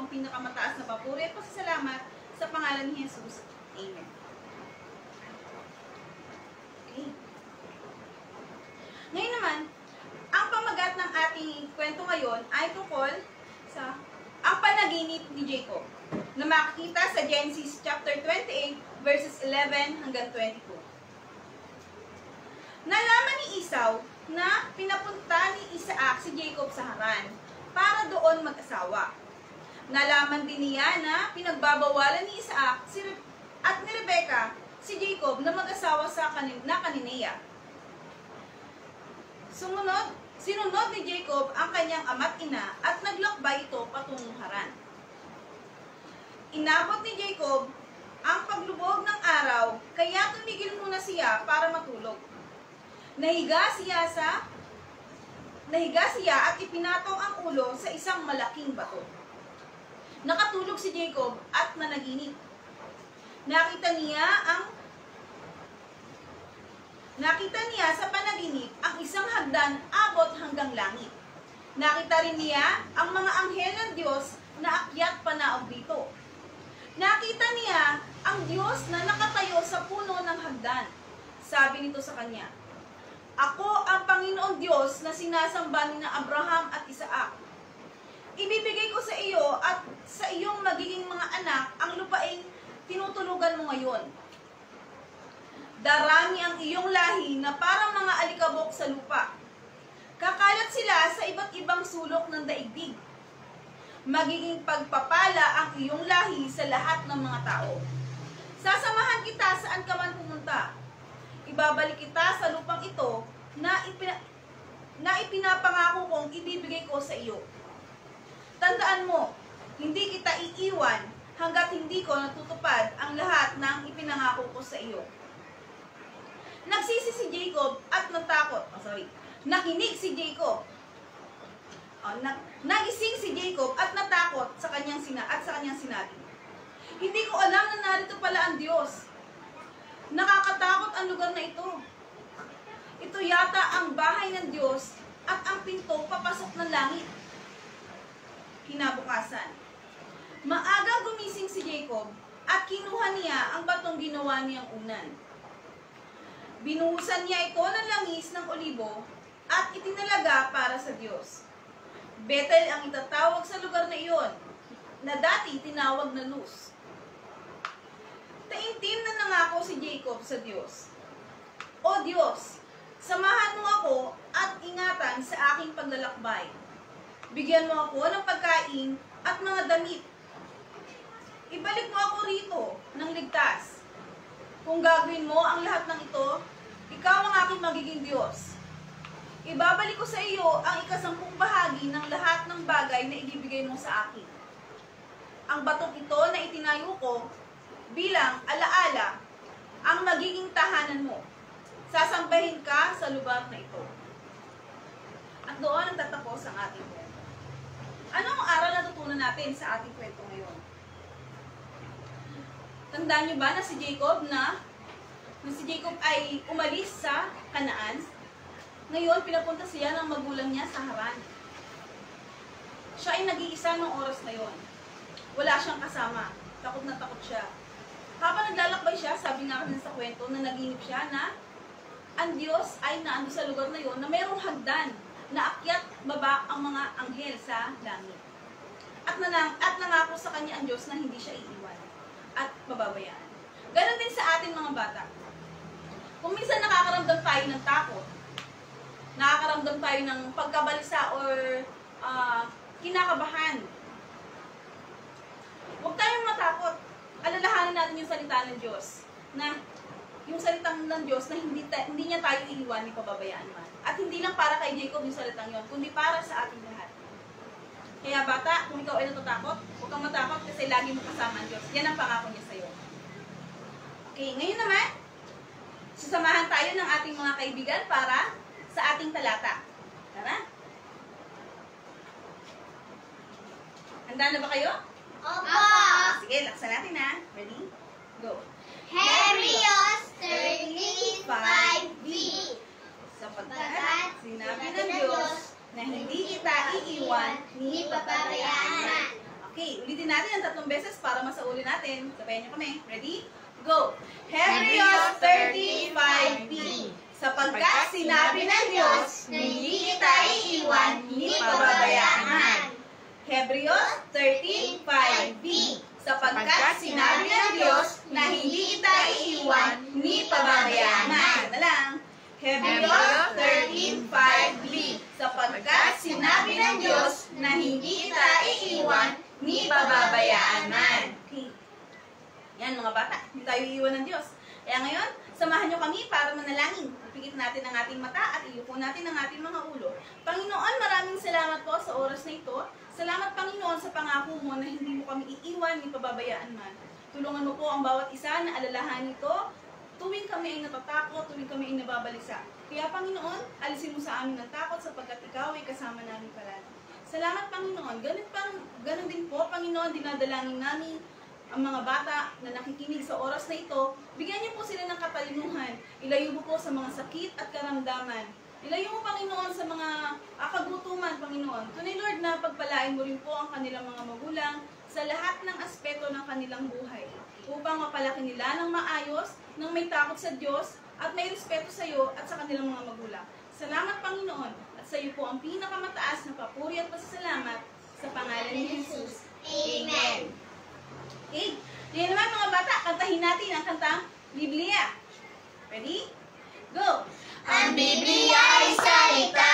ang pinakamataas na papuri at pasasalamat sa pangalan ni Jesus. Amen. Okay. Ngayon naman, ang pamagat ng ating kwento ngayon ay tungkol sa ang panaginip ni Jacob na makikita sa Genesis chapter 28 verses 11 hanggang 22. Nalaman ni Esau na pinapunta ni Isaac si Jacob sa Haran para doon mag-asawa. Nalaman din niya na pinagbabawalan ni Isaac at ni Rebecca si Jacob na mag-asawa sa Cananea. Sinunod ni Jacob ang kanyang ama't ina at naglakbay ito patungong Haran. Inabot ni Jacob ang paglubog ng araw, kaya tumigil muna siya para matulog. Nahiga siya at ipinatong ang ulo sa isang malaking bato. Nakatulog si Jacob at nanaginip. Nakita niya sa panaginip ang isang hagdan abot hanggang langit. Nakita rin niya ang mga anghel ng Diyos na akyat panaog dito. Nakita niya ang Diyos na nakatayo sa puno ng hagdan. Sabi nito sa kanya, "Ako ang Panginoong Diyos na sinasamba ni Abraham at Isaac. Ibibigay ko sa iyo at sa iyong magiging mga anak ang lupaing tinutulugan mo ngayon. Darami ang iyong lahi na parang mga alikabok sa lupa. Kakalat sila sa iba't ibang sulok ng daigdig. Magiging pagpapala ang iyong lahi sa lahat ng mga tao. Sasamahan kita saan ka man pumunta. Ibabalik kita sa lupang ito na ipinapangako kong ibibigay ko sa iyo. Tandaan mo, hindi kita iiwan hanggat hindi ko natutupad ang lahat ng ipinangako ko sa iyo." Nagsisi si Jacob at nakinig si Jacob. Nagising si Jacob at natakot sa kanyang sinabi, "Hindi ko alam na narito pala ang Diyos. Nakakatakot ang lugar na ito. Ito yata ang bahay ng Diyos at ang pinto papasok ng langit." Kinabukasan, maaga gumising si Jacob at kinuha niya ang batong ginawa niyang unan. Binuhusan niya ito ng langis ng olibo at itinalaga para sa Diyos. Bethel ang itatawag sa lugar na iyon, na dati tinawag na Luz. Taimtim na nangako si Jacob sa Diyos, "O Diyos, samahan mo ako at ingatan sa aking paglalakbay. Bigyan mo ako ng pagkain at mga damit. Ibalik mo ako rito ng ligtas. Kung gagawin mo ang lahat ng ito, ikaw ang aking magiging Diyos. Ibabalik ko sa iyo ang 10 bahagi ng lahat ng bagay na ibibigay mo sa akin. Ang batong ito na itinayo ko bilang alaala ang magiging tahanan mo. Sasambahin ka sa lugar na ito." At doon ang tatapos ang ating kwento. Anong aral na tutunan natin sa ating kwento ngayon? Tandaan niyo ba na si Jacob ay umalis sa Kanaan? Ngayon, pinapunta siya ng magulang niya sa Haran. Siya ay nag-iisa ng oras na yon. Wala siyang kasama. Takot na takot siya. Habang naglalakbay siya, sabi nga kanina sa kwento na naginip siya na ang Diyos ay naando sa lugar na yon na mayroong hagdan na akyat baba ang mga anghel sa langit. At nangako sa kanya ang Diyos na hindi siya iiwan at pababayaan. Ganon din sa ating mga bata. Kung minsan nakakaramdam tayo ng takot, nakakaramdam tayo ng pagkabalisa or kinakabahan, huwag tayong matakot. Alalahanin natin yung salita ng Diyos, na yung salitang ng Diyos na hindi niya tayo iiwan ni pababayaan man. At hindi lang para kay Jacob yung salitang yon, kundi para sa ating lahat. Kaya bata, kung ikaw ay natatakot, huwag kang matakot kasi lagi mo kasama ang Diyos. Yan ang pangako niya sa'yo. Okay, ngayon naman, sasamahan tayo ng ating mga kaibigan para sa ating talata. Tara! Handa na ba kayo? Opo! Sige, laksan natin ha. Ready? Go! Hebreos 13:5b. Sapagkat sinabi ng Diyos na hindi kita iiwan ni pababayaan man. Okay, ulitin natin ang 3 beses para masauli natin. Sabayan niyo kami. Ready? Go! Hebreos 13:5b. Sapagkat sinabi ng Diyos, hindi kita iiwan, ni pababayaan. Hebreos 13:5b. Sapagkat sinabi ng Diyos na hindi kita iiwan, ni pababayaan. Na lang. Hebreos 13:5b. Sapagkat sinabi ng Diyos na hindi kita iiwan, ni pababayaan man. Okay. Yan mga bata, hindi tayo iiwan ng Diyos. Kaya ngayon, samahan nyo kami para manalangin. Ipikit natin ang ating mata at iyuko natin ang ating mga ulo. Panginoon, maraming salamat po sa oras na ito. Salamat Panginoon sa pangako mo na hindi mo kami iiwan ni pababayaan man. Tulungan mo po ang bawat isa na alalahan ito tuwing kami ay natatakot, tuwing kami ay nababalisa. Kaya Panginoon, alisin mo sa amin ang takot sapagkat ikaw ay kasama namin palagi. Salamat Panginoon. Ganun din po Panginoon, dinadalangin namin ang mga bata na nakikinig sa oras na ito, bigyan niyo po sila ng katalinuhan. Ilayo mo po sa mga sakit at karamdaman. Ilayo mo, Panginoon, sa mga kagutuman, Panginoon. Tunay, Lord, na pagpalain mo rin po ang kanilang mga magulang sa lahat ng aspeto ng kanilang buhay. Upang mapalaki nila ng maayos, ng may takot sa Diyos, at may respeto sa iyo at sa kanilang mga magulang. Salamat, Panginoon, at sa iyo po ang pinakamataas na papuri at pasasalamat sa pangalan ni Jesus. Amen. Okay? Yan naman mga bata, kantahin natin ang kantang Biblia. Ready? Go! Ang Biblia ay salita